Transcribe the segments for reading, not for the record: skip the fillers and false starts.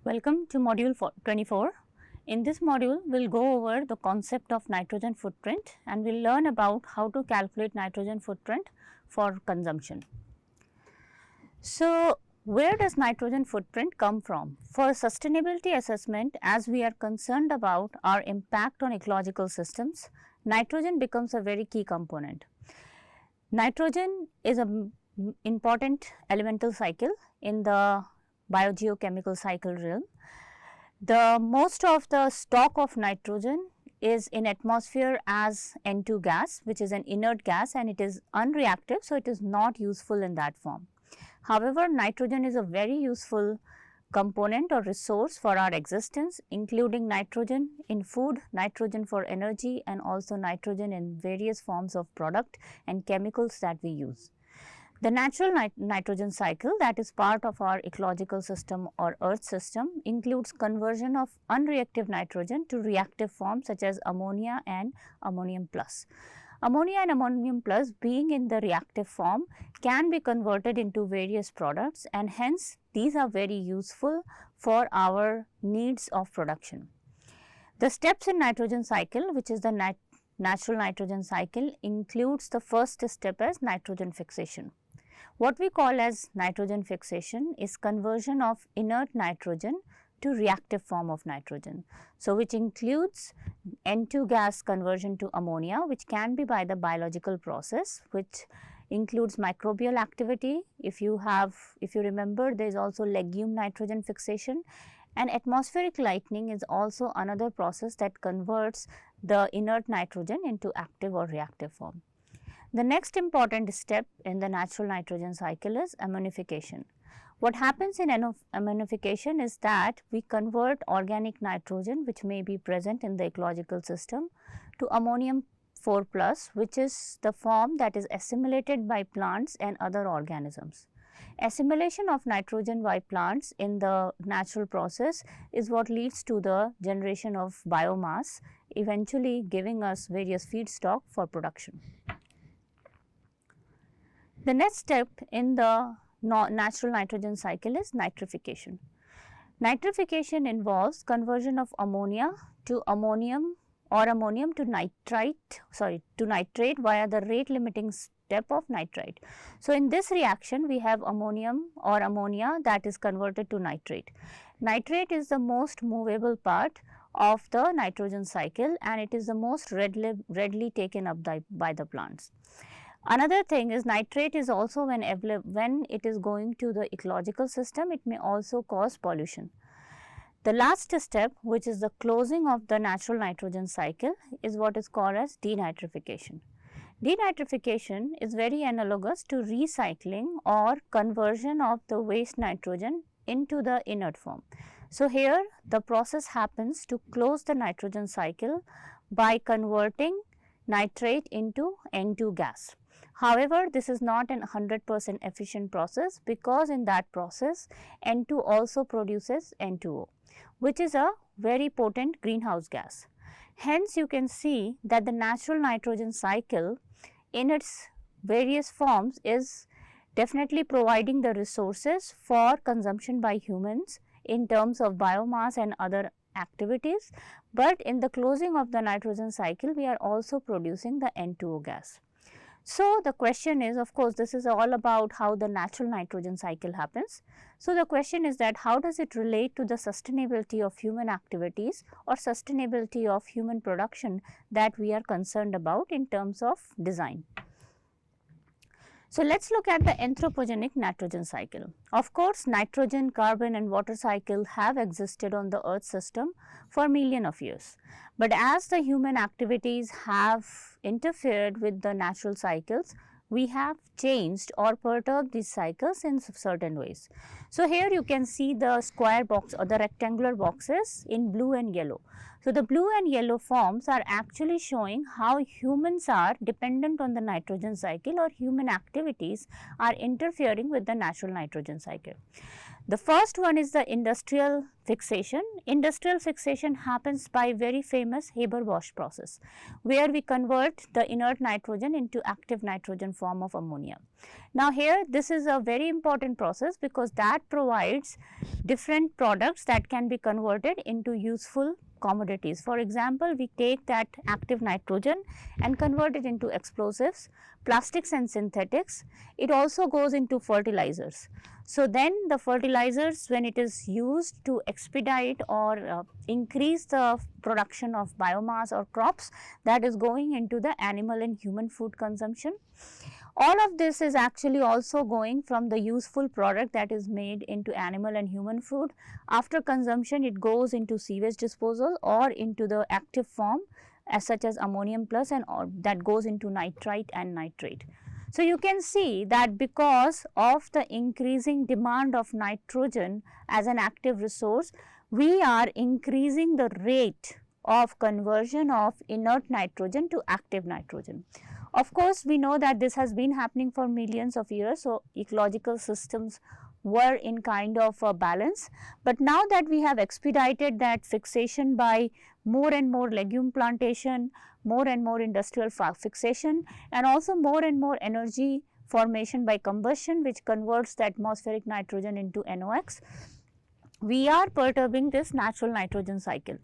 Welcome to module 24. In this module, we will go over the concept of nitrogen footprint and we will learn about how to calculate nitrogen footprint for consumption. So, where does nitrogen footprint come from? For sustainability assessment, as we are concerned about our impact on ecological systems, nitrogen becomes a very key component. Nitrogen is an important elemental cycle in the biogeochemical cycle realm. The most of the stock of nitrogen is in atmosphere as N2 gas, which is an inert gas and it is unreactive, so it is not useful in that form. However, nitrogen is a very useful component or resource for our existence, including nitrogen in food, nitrogen for energy and also nitrogen in various forms of product and chemicals that we use. The natural nitrogen cycle that is part of our ecological system or earth system includes conversion of unreactive nitrogen to reactive forms such as ammonia and ammonium plus. Ammonia and ammonium plus being in the reactive form can be converted into various products and hence these are very useful for our needs of production. The steps in nitrogen cycle, which is the natural nitrogen cycle, includes the first step as nitrogen fixation. What we call as nitrogen fixation is conversion of inert nitrogen to reactive form of nitrogen. So, which includes N2 gas conversion to ammonia, which can be by the biological process, which includes microbial activity. If you remember, there is also legume nitrogen fixation, and atmospheric lightning is also another process that converts the inert nitrogen into active or reactive form. The next important step in the natural nitrogen cycle is ammonification. What happens in ammonification is that we convert organic nitrogen, which may be present in the ecological system, to ammonium 4 plus, which is the form that is assimilated by plants and other organisms. Assimilation of nitrogen by plants in the natural process is what leads to the generation of biomass, eventually giving us various feedstock for production. The next step in the natural nitrogen cycle is nitrification. Nitrification involves conversion of ammonia to ammonium or ammonium to nitrate via the rate limiting step of nitrite. So, in this reaction we have ammonium or ammonia that is converted to nitrate. Nitrate is the most movable part of the nitrogen cycle and it is the most readily taken up by the plants. Another thing is nitrate is also when it is going to the ecological system, it may also cause pollution. The last step, which is the closing of the natural nitrogen cycle, is what is called as denitrification. Denitrification is very analogous to recycling or conversion of the waste nitrogen into the inert form. So, here the process happens to close the nitrogen cycle by converting nitrate into N2 gas. However, this is not an 100% efficient process because in that process N2 also produces N2O, which is a very potent greenhouse gas. Hence, you can see that the natural nitrogen cycle in its various forms is definitely providing the resources for consumption by humans in terms of biomass and other activities, but in the closing of the nitrogen cycle we are also producing the N2O gas. So, the question is, of course, this is all about how the natural nitrogen cycle happens. So, the question is that how does it relate to the sustainability of human activities or sustainability of human production that we are concerned about in terms of design. So, let us look at the anthropogenic nitrogen cycle. Of course, nitrogen, carbon and water cycle have existed on the earth system for millions of years. But as the human activities have interfered with the natural cycles, we have changed or perturbed these cycles in certain ways. So, here you can see the square box or the rectangular boxes in blue and yellow. So, the blue and yellow forms are actually showing how humans are dependent on the nitrogen cycle, or human activities are interfering with the natural nitrogen cycle. The first one is the industrial fixation. Industrial fixation happens by very famous Haber-Bosch process, where we convert the inert nitrogen into active nitrogen form of ammonia. Now, here this is a very important process because that provides different products that can be converted into useful commodities. For example, we take that active nitrogen and convert it into explosives, plastics and synthetics. It also goes into fertilizers. So, then the fertilizers, when it is used to expedite or increase the production of biomass or crops, that is going into the animal and human food consumption. All of this is actually also going from the useful product that is made into animal and human food. After consumption, it goes into sewage disposal or into the active form as such as ammonium plus, and that goes into nitrite and nitrate. So, you can see that because of the increasing demand of nitrogen as an active resource, we are increasing the rate of conversion of inert nitrogen to active nitrogen. Of course, we know that this has been happening for millions of years. So, ecological systems were in kind of a balance, but now that we have expedited that fixation by more and more legume plantation, more and more industrial fixation, and also more and more energy formation by combustion, which converts the atmospheric nitrogen into NOx, we are perturbing this natural nitrogen cycle.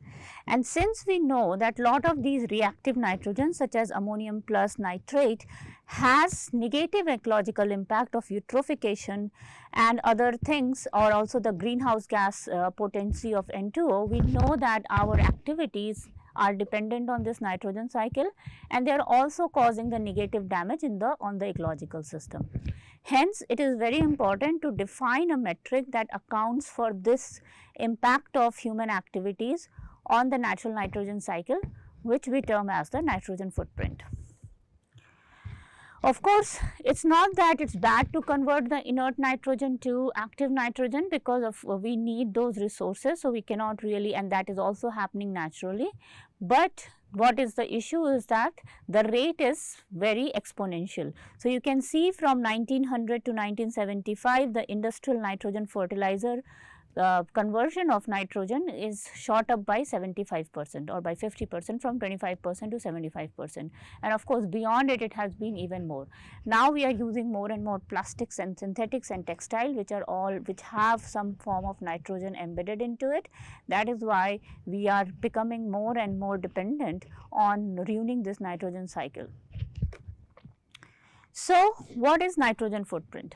And since we know that lot of these reactive nitrogens such as ammonium plus nitrate has negative ecological impact of eutrophication and other things, or also the greenhouse gas potency of N2O, we know that our activities are dependent on this nitrogen cycle, and they are also causing the negative damage on the ecological system. Hence, it is very important to define a metric that accounts for this impact of human activities on the natural nitrogen cycle, which we term as the nitrogen footprint. Of course, it is not that it is bad to convert the inert nitrogen to active nitrogen, because of we need those resources. So, we cannot really, and that is also happening naturally, but what is the issue is that the rate is very exponential. So, you can see from 1900 to 1975, the industrial nitrogen fertilizer conversion of nitrogen is shot up by 75% or by 50%, from 25% to 75%, and of course, beyond it, it has been even more. Now, we are using more and more plastics and synthetics and textile, which have some form of nitrogen embedded into it. That is why we are becoming more and more dependent on ruining this nitrogen cycle. So, what is nitrogen footprint?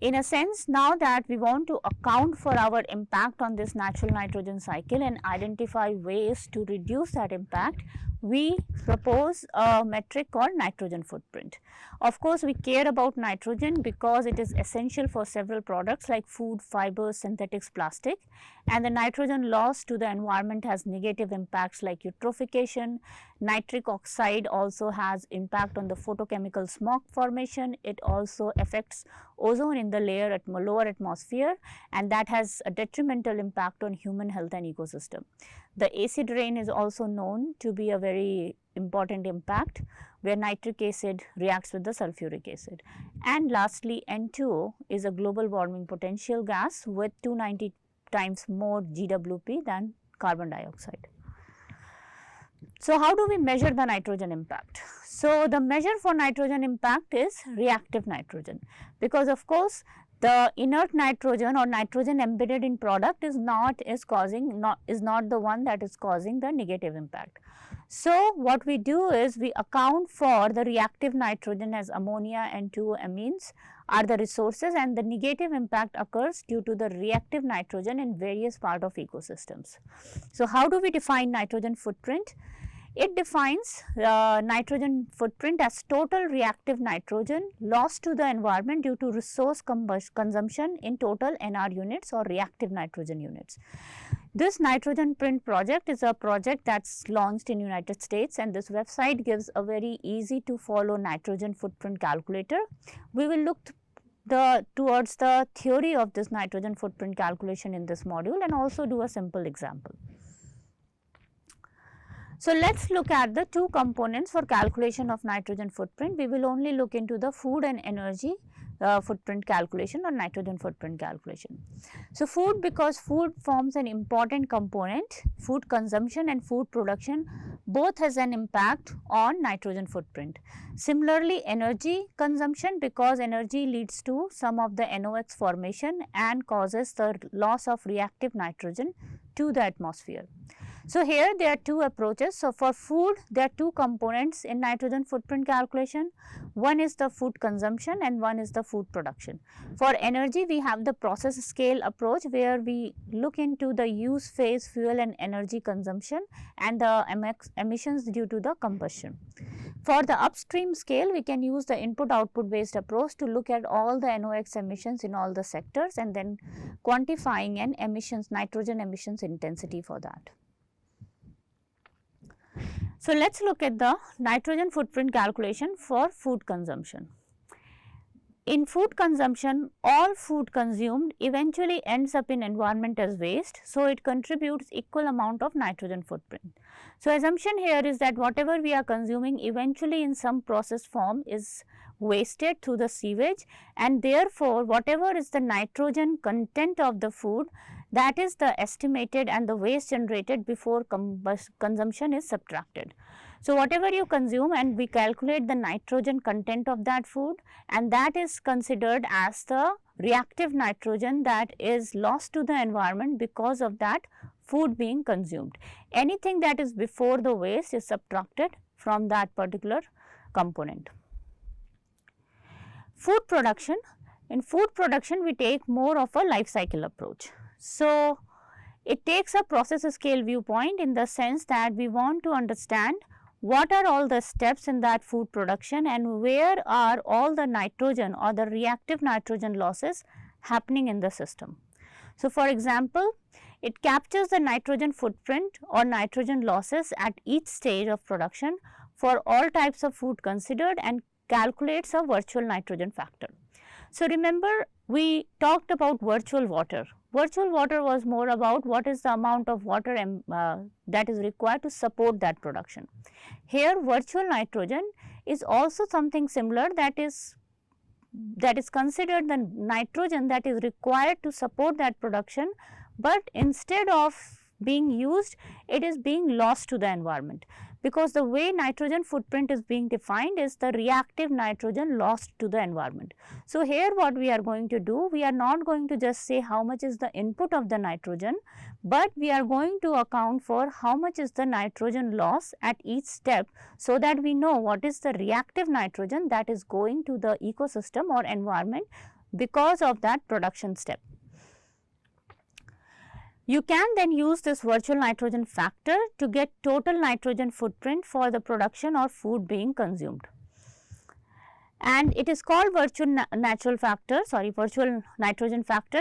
In a sense, now that we want to account for our impact on this natural nitrogen cycle and identify ways to reduce that impact, we propose a metric called nitrogen footprint. Of course, we care about nitrogen because it is essential for several products like food, fibers, synthetics, plastic, and the nitrogen loss to the environment has negative impacts like eutrophication. Nitric oxide also has impact on the photochemical smog formation. It also affects ozone in the lower atmosphere, and that has a detrimental impact on human health and ecosystem. The acid rain is also known to be a very important impact, where nitric acid reacts with the sulfuric acid. And lastly, N2O is a global warming potential gas with 290 times more GWP than carbon dioxide. So, how do we measure the nitrogen impact? So, the measure for nitrogen impact is reactive nitrogen, because of course, the inert nitrogen or nitrogen embedded in product is not the one that is causing the negative impact. So, what we do is we account for the reactive nitrogen as ammonia and 2 amines are the resources, and the negative impact occurs due to the reactive nitrogen in various parts of ecosystems. So, how do we define nitrogen footprint? It defines nitrogen footprint as total reactive nitrogen lost to the environment due to resource consumption in total NR units or reactive nitrogen units. This nitrogen print project is a project that's launched in United States, and this website gives a very easy to follow nitrogen footprint calculator. We will look towards the theory of this nitrogen footprint calculation in this module and also do a simple example. So, let us look at the two components for calculation of nitrogen footprint. We will only look into the food and energy footprint calculation or nitrogen footprint calculation. So, food, because food forms an important component, food consumption and food production both has an impact on nitrogen footprint. Similarly, energy consumption, because energy leads to some of the NOx formation and causes the loss of reactive nitrogen to the atmosphere. So, here there are two approaches. So, for food there are two components in nitrogen footprint calculation. One is the food consumption and one is the food production. For energy we have the process scale approach, where we look into the use phase fuel and energy consumption and the emissions due to the combustion. For the upstream scale, we can use the input output based approach to look at all the NOx emissions in all the sectors and then quantifying an emissions, nitrogen emissions intensity for that. So, let us look at the nitrogen footprint calculation for food consumption. In food consumption, all food consumed eventually ends up in environment as waste. So, it contributes equal amount of nitrogen footprint. So, assumption here is that whatever we are consuming eventually in some process form is wasted through the sewage, and therefore, whatever is the nitrogen content of the food, that is the estimated and the waste generated before consumption is subtracted. So, whatever you consume and we calculate the nitrogen content of that food, and that is considered as the reactive nitrogen that is lost to the environment because of that food being consumed. Anything that is before the waste is subtracted from that particular component. Food production. In food production we take more of a life cycle approach. So, it takes a process scale viewpoint in the sense that we want to understand what are all the steps in that food production and where are all the nitrogen or the reactive nitrogen losses happening in the system. So, for example, it captures the nitrogen footprint or nitrogen losses at each stage of production for all types of food considered and calculates a virtual nitrogen factor. So, remember we talked about virtual water. Virtual water was more about what is the amount of water that is required to support that production. Here virtual nitrogen is also something similar, that is considered the nitrogen that is required to support that production, but instead of being used, it is being lost to the environment, because the way nitrogen footprint is being defined is the reactive nitrogen lost to the environment. So, here what we are going to do, we are not going to just say how much is the input of the nitrogen, but we are going to account for how much is the nitrogen loss at each step, so that we know what is the reactive nitrogen that is going to the ecosystem or environment because of that production step. You can then use this virtual nitrogen factor to get total nitrogen footprint for the production or food being consumed. And it is called virtual nitrogen factor,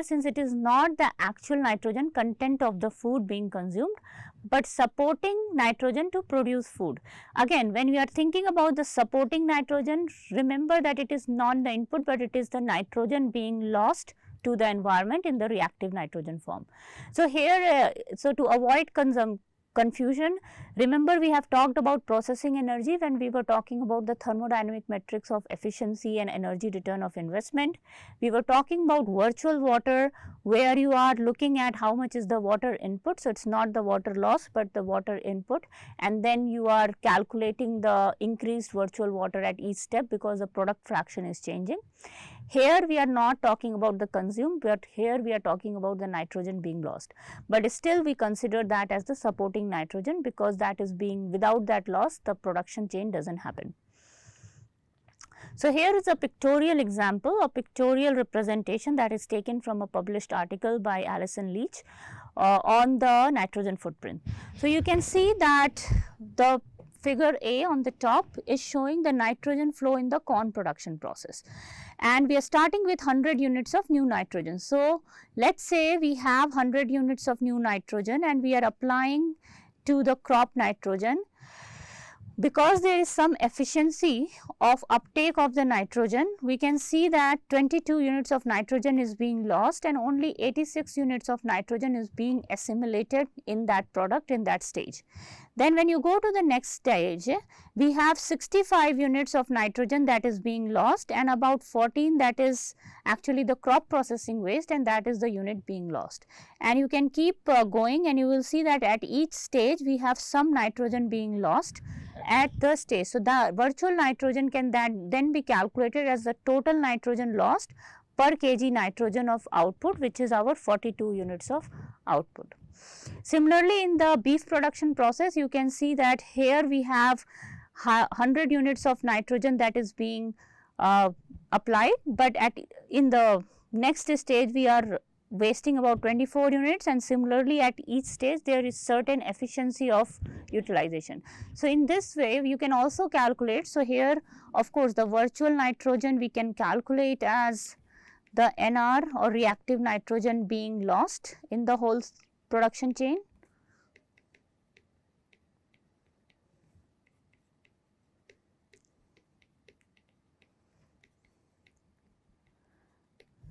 since it is not the actual nitrogen content of the food being consumed, but supporting nitrogen to produce food. Again, when we are thinking about the supporting nitrogen, remember that it is not the input, but it is the nitrogen being lost to the environment in the reactive nitrogen form. So, here so to avoid confusion, remember we have talked about processing energy when we were talking about the thermodynamic metrics of efficiency and energy return of investment. We were talking about virtual water, where you are looking at how much is the water input. So, it is not the water loss, but the water input, and then you are calculating the increased virtual water at each step because the product fraction is changing. Here we are not talking about the consumed, but here we are talking about the nitrogen being lost, but still we consider that as the supporting nitrogen, because that is being, without that loss the production chain does not happen. So, here is a pictorial example, a pictorial representation that is taken from a published article by Alison Leach on the nitrogen footprint. So, you can see that the figure A on the top is showing the nitrogen flow in the corn production process, and we are starting with 100 units of new nitrogen. So, let us say we have 100 units of new nitrogen and we are applying to the crop nitrogen. because there is some efficiency of uptake of the nitrogen, we can see that 22 units of nitrogen is being lost and only 86 units of nitrogen is being assimilated in that product in that stage. Then when you go to the next stage, we have 65 units of nitrogen that is being lost and about 14 that is actually the crop processing waste, and that is the unit being lost. And you can keep going, and you will see that at each stage we have some nitrogen being lost at the stage. So, the virtual nitrogen can then be calculated as the total nitrogen lost per kg nitrogen of output, which is our 42 units of output. Similarly, in the beef production process, you can see that here we have 100 units of nitrogen that is being applied, but in the next stage we are wasting about 24 units, and similarly at each stage there is certain efficiency of utilization. So, in this way you can also calculate. So, here of course, the virtual nitrogen we can calculate as the NR or reactive nitrogen being lost in the whole production chain.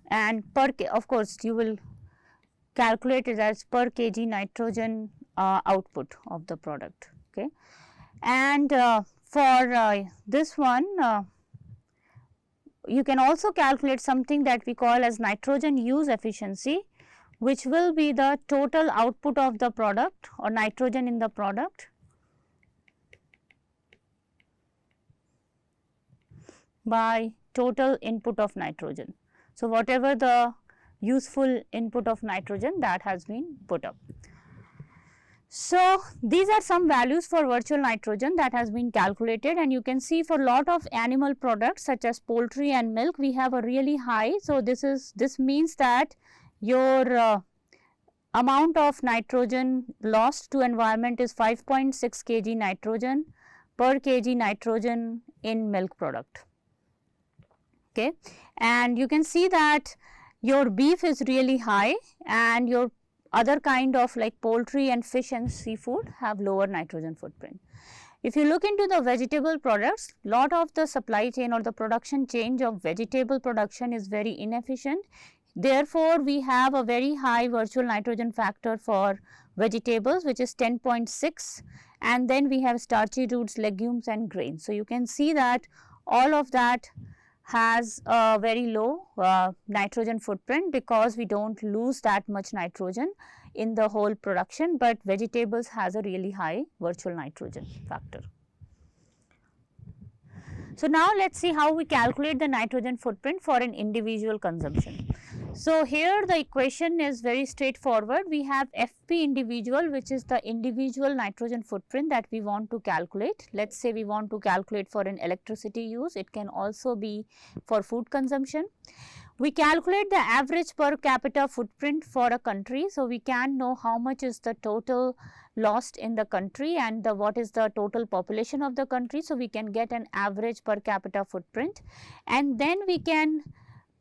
And of course, you will calculate it as per kg nitrogen output of the product. Okay. And for this one, you can also calculate something that we call as nitrogen use efficiency, which will be the total output of the product or nitrogen in the product by total input of nitrogen. So, whatever the useful input of nitrogen that has been put up. So, these are some values for virtual nitrogen that has been calculated, and you can see for lot of animal products such as poultry and milk, we have a really high. So, this means that your amount of nitrogen lost to environment is 5.6 kg nitrogen per kg nitrogen in milk product. Okay. And you can see that your beef is really high and your other kind of like poultry and fish and seafood have lower nitrogen footprint. If you look into the vegetable products, lot of the supply chain or the production chain of vegetable production is very inefficient. Therefore, we have a very high virtual nitrogen factor for vegetables, which is 10.6, and then we have starchy roots, legumes and grains. So, you can see that all of that has a very low nitrogen footprint because we do not lose that much nitrogen in the whole production, but vegetables has a really high virtual nitrogen factor. So, now let us see how we calculate the nitrogen footprint for an individual consumption. So, here the equation is very straightforward. We have FP individual, which is the individual nitrogen footprint that we want to calculate. Let us say we want to calculate for an electricity use, it can also be for food consumption. We calculate the average per capita footprint for a country. So, we can know how much is the total lost in the country and what is the total population of the country. So, we can get an average per capita footprint, and then we can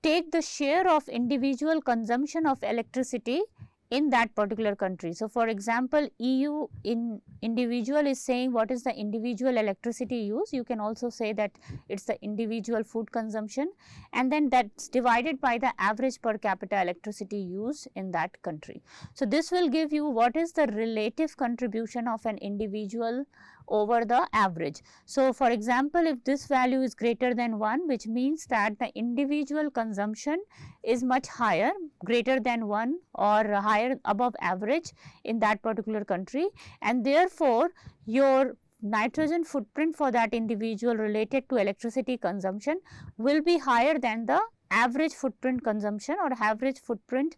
take the share of individual consumption of electricity in that particular country. So, for example, EU in individual is saying what is the individual electricity use. You can also say that it is the individual food consumption, and then that is divided by the average per capita electricity use in that country. So, this will give you what is the relative contribution of an individual over the average. So, for example, if this value is greater than 1, which means that the individual consumption is much higher, greater than 1 or higher above average in that particular country, and therefore, your nitrogen footprint for that individual related to electricity consumption will be higher than the average footprint consumption or average footprint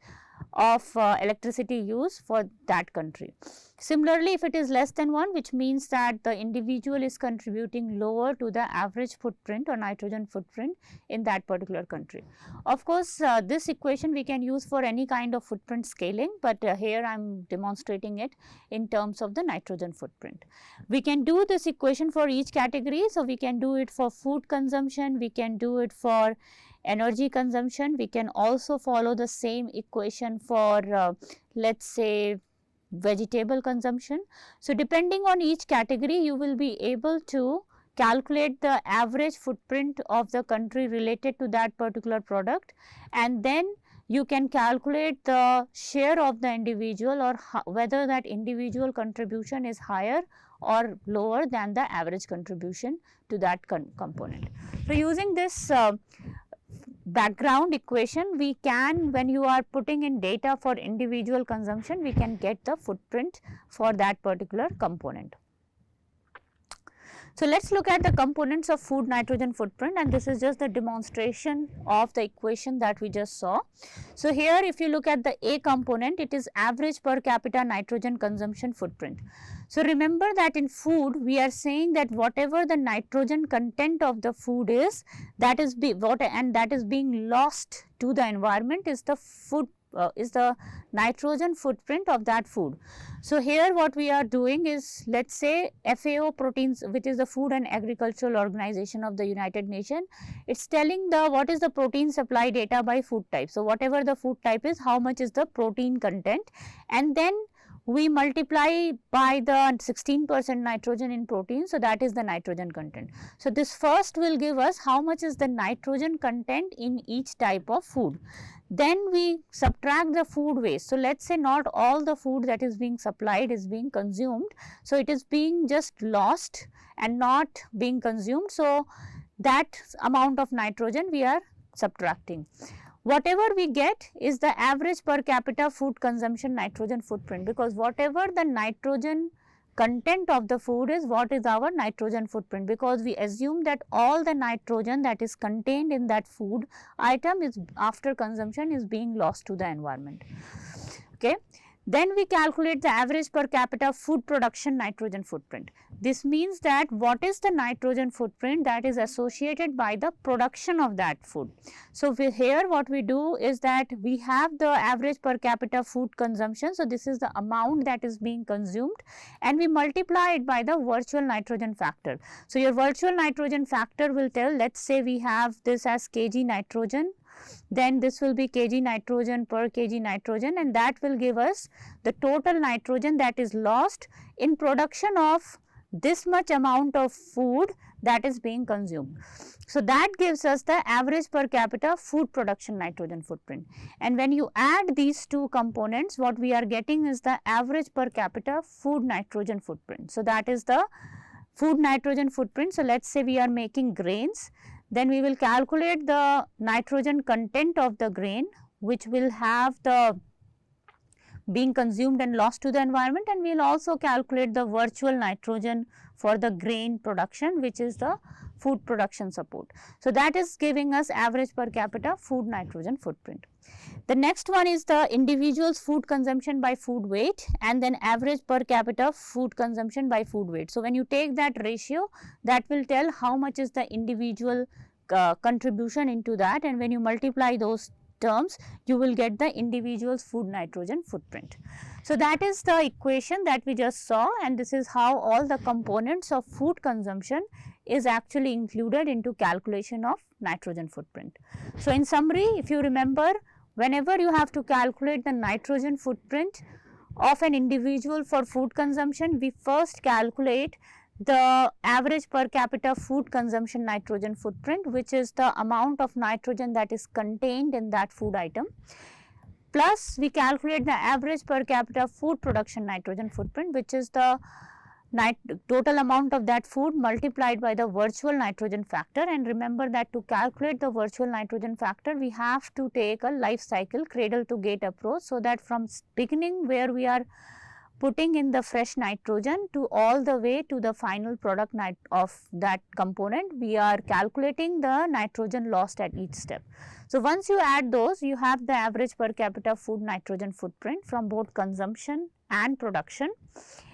of electricity use for that country. Similarly, if it is less than 1, which means that the individual is contributing lower to the average footprint or nitrogen footprint in that particular country. Of course, this equation we can use for any kind of footprint scaling, but here I am demonstrating it in terms of the nitrogen footprint. We can do this equation for each category. So, we can do it for food consumption, we can do it for energy consumption, we can also follow the same equation for let us say vegetable consumption. So, depending on each category, you will be able to calculate the average footprint of the country related to that particular product, and then you can calculate the share of the individual, or whether that individual contribution is higher or lower than the average contribution to that component. So, using this background equation, we can, when you are putting in data for individual consumption, we can get the footprint for that particular component. So, let us look at the components of food nitrogen footprint, and this is just the demonstration of the equation that we just saw. So, here if you look at the A component, it is average per capita nitrogen consumption footprint. So, remember that in food we are saying that whatever the nitrogen content of the food is, that is being lost to the environment is the nitrogen footprint of that food. So, here what we are doing is, let us say FAO proteins, which is the Food and Agricultural Organization of the United Nations, it is telling what is the protein supply data by food type. So, whatever the food type is, how much is the protein content, and then we multiply by the 16% nitrogen in protein. So, that is the nitrogen content. So, this first will give us how much is the nitrogen content in each type of food. Then we subtract the food waste. So, let us say not all the food that is being supplied is being consumed. So, it is being just lost and not being consumed. So, that amount of nitrogen we are subtracting. Whatever we get is the average per capita food consumption nitrogen footprint, because whatever the nitrogen content of the food is, what is our nitrogen footprint, because we assume that all the nitrogen that is contained in that food item is after consumption is being lost to the environment. Okay. Then we calculate the average per capita food production nitrogen footprint. This means that what is the nitrogen footprint that is associated by the production of that food. So, here what we do is that we have the average per capita food consumption. So, this is the amount that is being consumed, and we multiply it by the virtual nitrogen factor. So, your virtual nitrogen factor will tell, let us say we have this as kg nitrogen, then this will be kg nitrogen per kg nitrogen, and that will give us the total nitrogen that is lost in production of this much amount of food that is being consumed. So, that gives us the average per capita food production nitrogen footprint, and when you add these two components, what we are getting is the average per capita food nitrogen footprint. So, that is the food nitrogen footprint. So, let us say we are making grains, then we will calculate the nitrogen content of the grain, which will have the being consumed and lost to the environment, and we will also calculate the virtual nitrogen for the grain production, which is the food production support. So, that is giving us average per capita food nitrogen footprint. The next one is the individual's food consumption by food weight, and then average per capita food consumption by food weight. So, when you take that ratio, that will tell how much is the individual contribution into that, and when you multiply those terms, you will get the individual's food nitrogen footprint. So, that is the equation that we just saw, and this is how all the components of food consumption is actually included into calculation of nitrogen footprint. So, in summary, if you remember, whenever you have to calculate the nitrogen footprint of an individual for food consumption, we first calculate the average per capita food consumption nitrogen footprint, which is the amount of nitrogen that is contained in that food item, plus we calculate the average per capita food production nitrogen footprint, which is the total amount of that food multiplied by the virtual nitrogen factor. And remember that to calculate the virtual nitrogen factor, we have to take a life cycle cradle to gate approach, so that from beginning where we are putting in the fresh nitrogen to all the way to the final product of that component, we are calculating the nitrogen lost at each step. So, once you add those, you have the average per capita food nitrogen footprint from both consumption and production,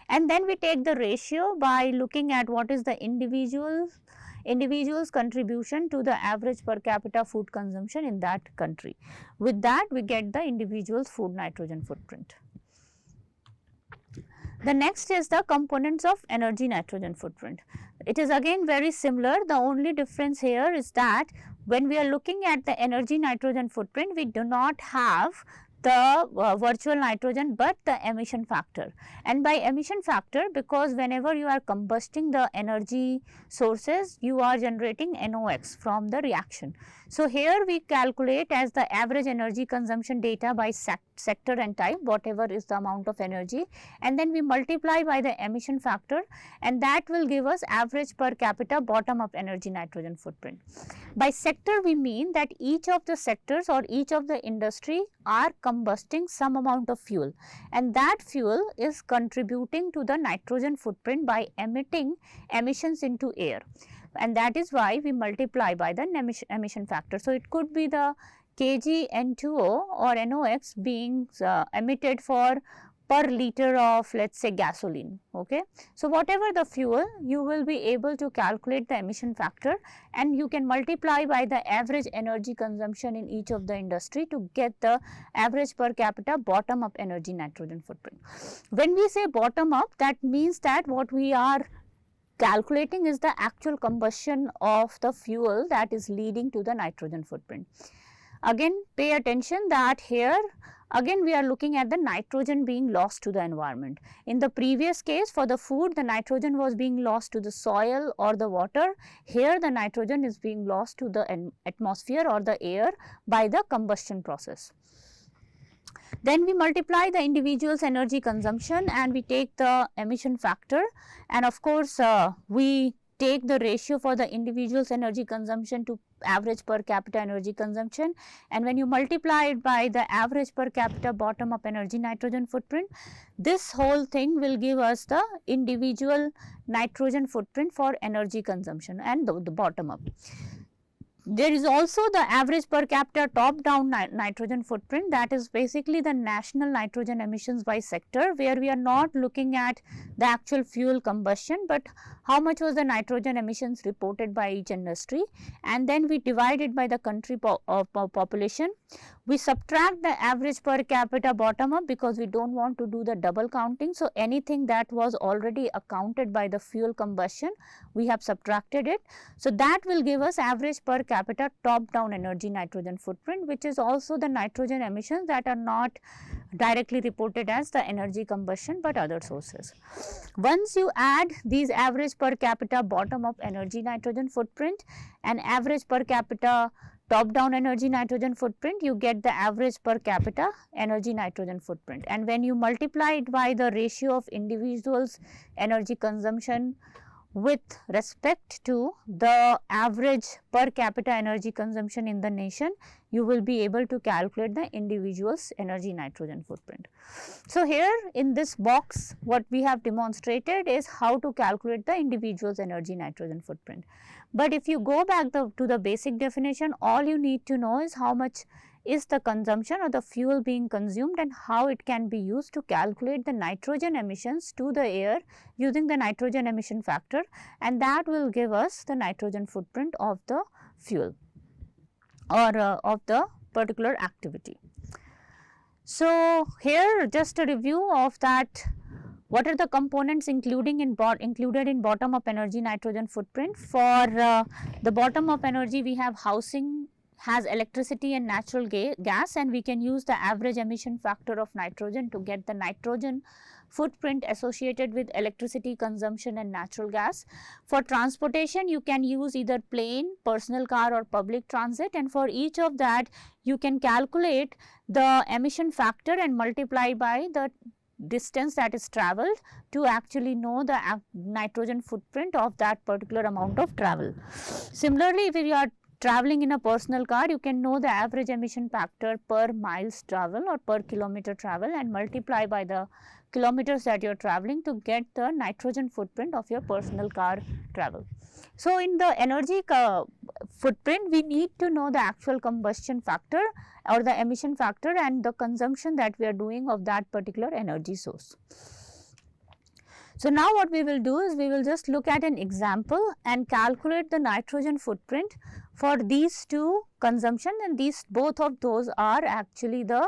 and then we take the ratio by looking at what is the individual's contribution to the average per capita food consumption in that country. With that, we get the individual's food nitrogen footprint. The next is the components of energy nitrogen footprint. It is again very similar. The only difference here is that when we are looking at the energy nitrogen footprint, we do not have the virtual nitrogen, but the emission factor. And by emission factor, because whenever you are combusting the energy sources, you are generating NOx from the reaction. So here we calculate as the average energy consumption data by sector and type, whatever is the amount of energy, and then we multiply by the emission factor, and that will give us average per capita bottom up energy nitrogen footprint. By sector, we mean that each of the sectors or each of the industry are combusting some amount of fuel, and that fuel is contributing to the nitrogen footprint by emitting emissions into air, and that is why we multiply by the emission factor. So it could be the kg N2O or NOx being emitted for per liter of, let's say, gasoline. Okay. So whatever the fuel, you will be able to calculate the emission factor, and you can multiply by the average energy consumption in each of the industry to get the average per capita bottom up energy nitrogen footprint. When we say bottom up, that means that what we are calculating is the actual combustion of the fuel that is leading to the nitrogen footprint. Again, pay attention that here again we are looking at the nitrogen being lost to the environment. In the previous case, for the food, the nitrogen was being lost to the soil or the water. Here the nitrogen is being lost to the atmosphere or the air by the combustion process. Then we multiply the individual's energy consumption and we take the emission factor, and of course we take the ratio for the individual's energy consumption to average per capita energy consumption, and when you multiply it by the average per capita bottom up energy nitrogen footprint, this whole thing will give us the individual nitrogen footprint for energy consumption and the bottom up. There is also the average per capita top down nitrogen footprint, that is basically the national nitrogen emissions by sector, where we are not looking at the actual fuel combustion, but how much was the nitrogen emissions reported by each industry, and then we divide it by the country population. We subtract the average per capita bottom up because we don't want to do the double counting. So anything that was already accounted by the fuel combustion, we have subtracted it. So that will give us average per capita top down energy nitrogen footprint, which is also the nitrogen emissions that are not directly reported as the energy combustion but other sources. Once you add these average per capita bottom up energy nitrogen footprint and average per capita top down energy nitrogen footprint, you get the average per capita energy nitrogen footprint, and when you multiply it by the ratio of individuals' energy consumption with respect to the average per capita energy consumption in the nation, you will be able to calculate the individual's energy nitrogen footprint. So here in this box, what we have demonstrated is how to calculate the individual's energy nitrogen footprint. But if you go back to the basic definition, all you need to know is how much is the consumption or the fuel being consumed and how it can be used to calculate the nitrogen emissions to the air using the nitrogen emission factor, and that will give us the nitrogen footprint of the fuel or of the particular activity. So here just a review of that. What are the components included in bottom up energy nitrogen footprint? For the bottom up energy, we have housing has electricity and natural gas, and we can use the average emission factor of nitrogen to get the nitrogen footprint associated with electricity consumption and natural gas. For transportation, you can use either plane, personal car or public transit, and for each of that you can calculate the emission factor and multiply by the distance that is traveled to actually know the nitrogen footprint of that particular amount of travel. Similarly, if you are traveling in a personal car, you can know the average emission factor per miles travel or per kilometer travel and multiply by the kilometers that you are traveling to get the nitrogen footprint of your personal car travel. So in the energy footprint, we need to know the actual combustion factor or the emission factor and the consumption that we are doing of that particular energy source. So now what we will do is we will just look at an example and calculate the nitrogen footprint for these two consumption, and these both of those are actually the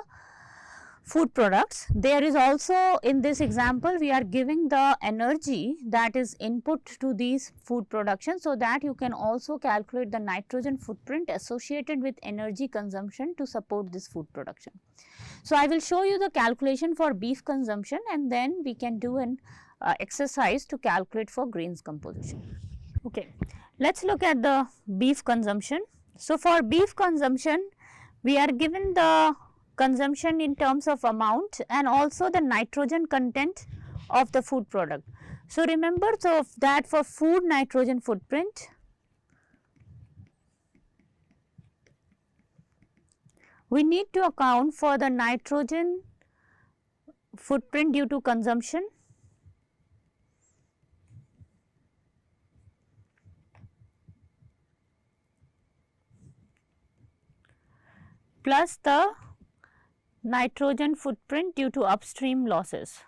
food products. There is also, in this example, we are giving the energy that is input to these food production, so that you can also calculate the nitrogen footprint associated with energy consumption to support this food production. So, I will show you the calculation for beef consumption, and then we can do an exercise to calculate for grains composition. Okay, let's look at the beef consumption. So, for beef consumption, we are given the consumption in terms of amount and also the nitrogen content of the food product. So, remember that for food nitrogen footprint, we need to account for the nitrogen footprint due to consumption plus the nitrogen footprint due to upstream losses.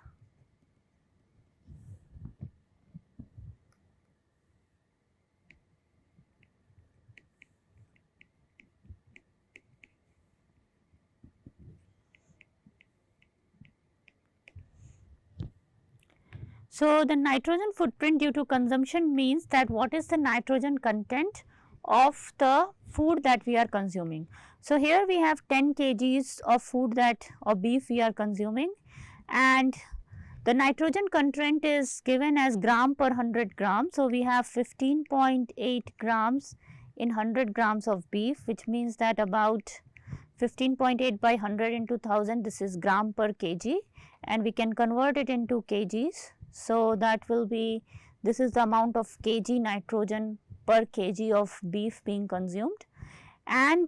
So, the nitrogen footprint due to consumption means that what is the nitrogen content of the food that we are consuming. So, here we have 10 kgs of food that or beef we are consuming, and the nitrogen content is given as gram per 100 grams. So, we have 15.8 grams in 100 grams of beef, which means that about 15.8 by 100 into 1000, this is gram per kg, and we can convert it into kgs. So, that will be, this is the amount of kg nitrogen per kg of beef being consumed, and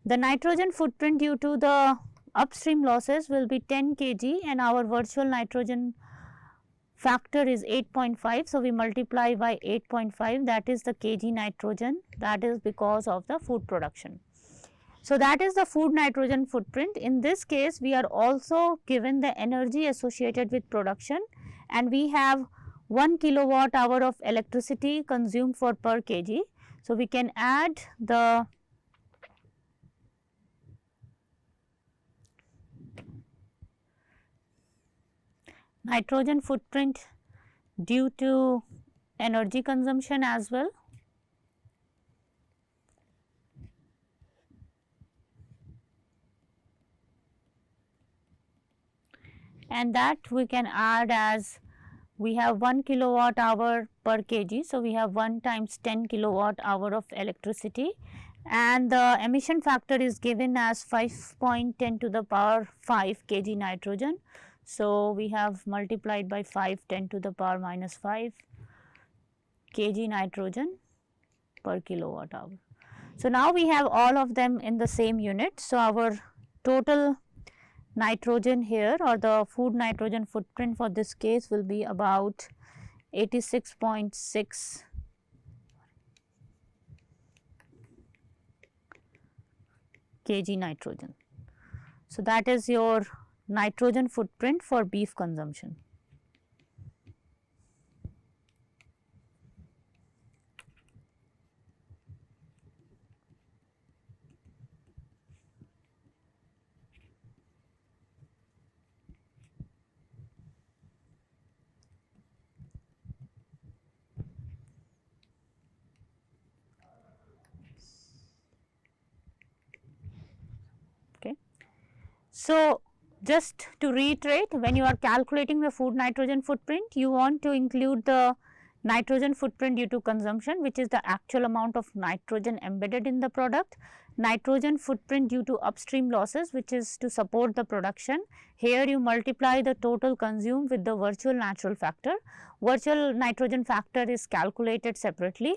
the nitrogen footprint due to the upstream losses will be 10 kg, and our virtual nitrogen factor is 8.5. So, we multiply by 8.5, that is the kg nitrogen, that is because of the food production. So, that is the food nitrogen footprint. In this case, we are also given the energy associated with production, and we have 1 kilowatt hour of electricity consumed for per kg. So, we can add the nitrogen footprint due to energy consumption as well. And that we can add as, we have 1 kilowatt hour per kg. So, we have 1 times 10 kilowatt hour of electricity, and the emission factor is given as 5.10 to the power 5 kg nitrogen. So, we have multiplied by 5 10 to the power minus 5 kg nitrogen per kilowatt hour. So, now we have all of them in the same unit. So, our total nitrogen here, or the food nitrogen footprint for this case, will be about 86.6 kg nitrogen. So, that is your nitrogen footprint for beef consumption. So, just to reiterate, when you are calculating the food nitrogen footprint, you want to include the nitrogen footprint due to consumption, which is the actual amount of nitrogen embedded in the product, nitrogen footprint due to upstream losses, which is to support the production. Here you multiply the total consumed with the virtual natural factor. Virtual nitrogen factor is calculated separately,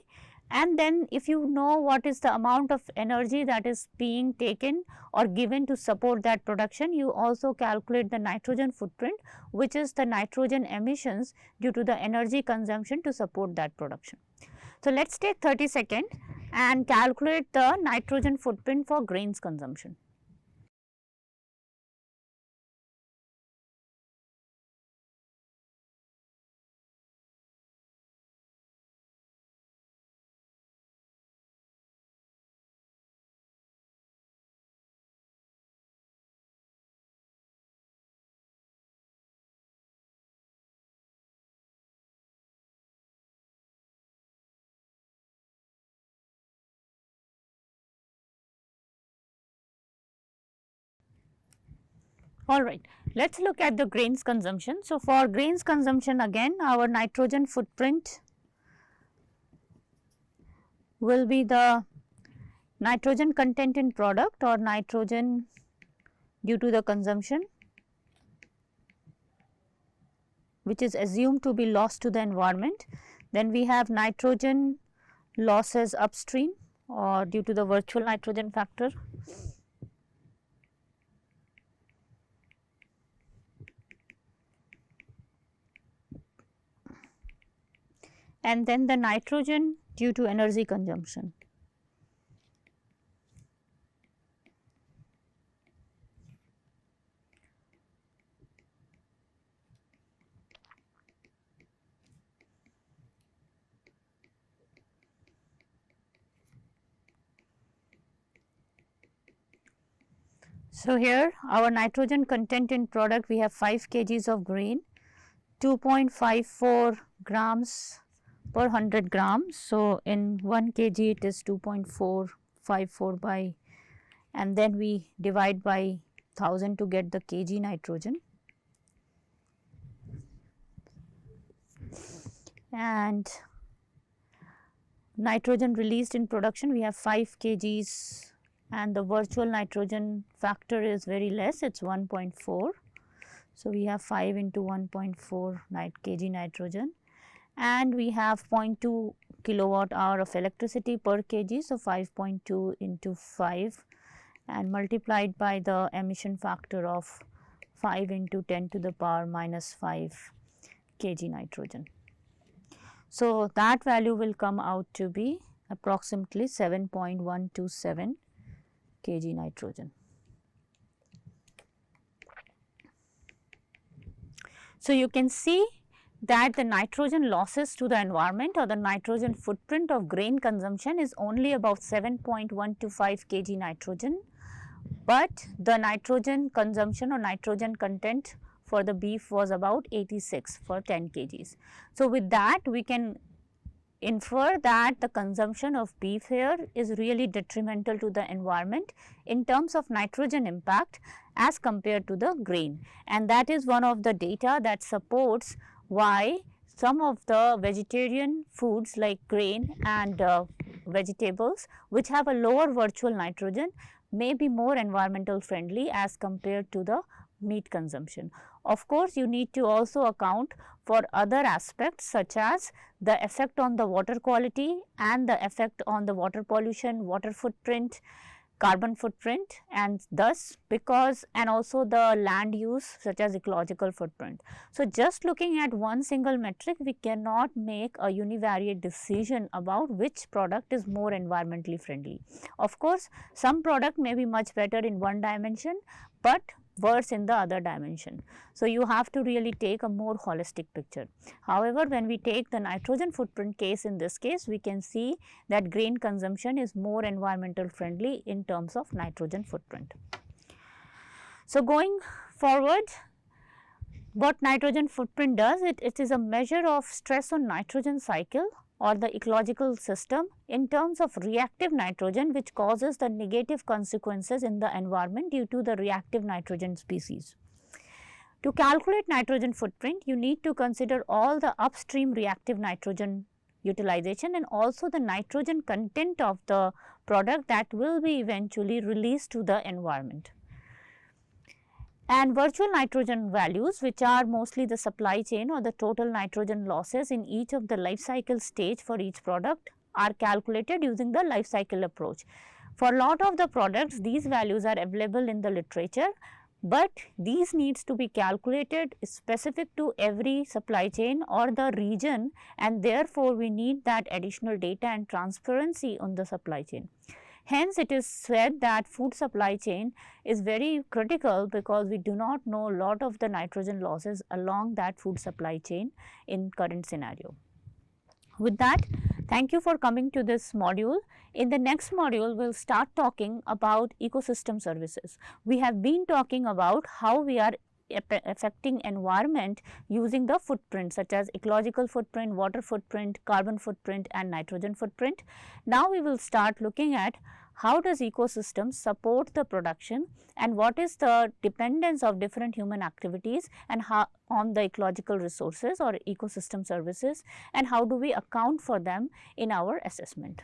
and then if you know what is the amount of energy that is being taken or given to support that production, you also calculate the nitrogen footprint, which is the nitrogen emissions due to the energy consumption to support that production. So, let us take 30 seconds and calculate the nitrogen footprint for grains consumption. Alright, let us look at the grains consumption. So, for grains consumption again our nitrogen footprint will be the nitrogen content in product or nitrogen due to the consumption, which is assumed to be lost to the environment. Then we have nitrogen losses upstream or due to the virtual nitrogen factor. And then the nitrogen due to energy consumption. So, here our nitrogen content in product, we have 5 kgs of grain, 2.54 grams per 100 grams. So, in 1 kg it is 2.454 by, and then we divide by 1000 to get the kg nitrogen. And nitrogen released in production, we have 5 kgs and the virtual nitrogen factor is very less, it is 1.4. So, we have 5 into 1.4 kg nitrogen, and we have 0.2 kilowatt hour of electricity per kg. So, 5.2 into 5 and multiplied by the emission factor of 5 into 10 to the power minus 5 kg nitrogen. So, that value will come out to be approximately 7.127 kg nitrogen. So, you can see that the nitrogen losses to the environment or the nitrogen footprint of grain consumption is only about 7.125 kg nitrogen, but the nitrogen consumption or nitrogen content for the beef was about 86 for 10 kgs. So, with that we can infer that the consumption of beef here is really detrimental to the environment in terms of nitrogen impact as compared to the grain, and that is one of the data that supports why some of the vegetarian foods like grain and vegetables which have a lower virtual nitrogen may be more environmental friendly as compared to the meat consumption. Of course, you need to also account for other aspects such as the effect on the water quality and the effect on the water pollution, water footprint, carbon footprint, and thus because and also the land use such as ecological footprint. So, just looking at one single metric, we cannot make a univariate decision about which product is more environmentally friendly. Of course, some product may be much better in one dimension, but worse in the other dimension. So, you have to really take a more holistic picture. However, when we take the nitrogen footprint case, in this case we can see that grain consumption is more environmental friendly in terms of nitrogen footprint. So, going forward, what nitrogen footprint does, it is a measure of stress on nitrogen cycle or the ecological system in terms of reactive nitrogen, which causes the negative consequences in the environment due to the reactive nitrogen species. To calculate nitrogen footprint, you need to consider all the upstream reactive nitrogen utilization and also the nitrogen content of the product that will be eventually released to the environment. And virtual nitrogen values, which are mostly the supply chain or the total nitrogen losses in each of the life cycle stage for each product, are calculated using the life cycle approach. For a lot of the products, these values are available in the literature, but these needs to be calculated specific to every supply chain or the region, and therefore, we need that additional data and transparency on the supply chain. Hence, it is said that food supply chain is very critical because we do not know a lot of the nitrogen losses along that food supply chain in current scenario. With that, thank you for coming to this module. In the next module, we will start talking about ecosystem services. We have been talking about how we are affecting environment using the footprint such as ecological footprint, water footprint, carbon footprint and nitrogen footprint. Now, we will start looking at how does ecosystem support the production, and what is the dependence of different human activities and how on the ecological resources or ecosystem services, and how do we account for them in our assessment.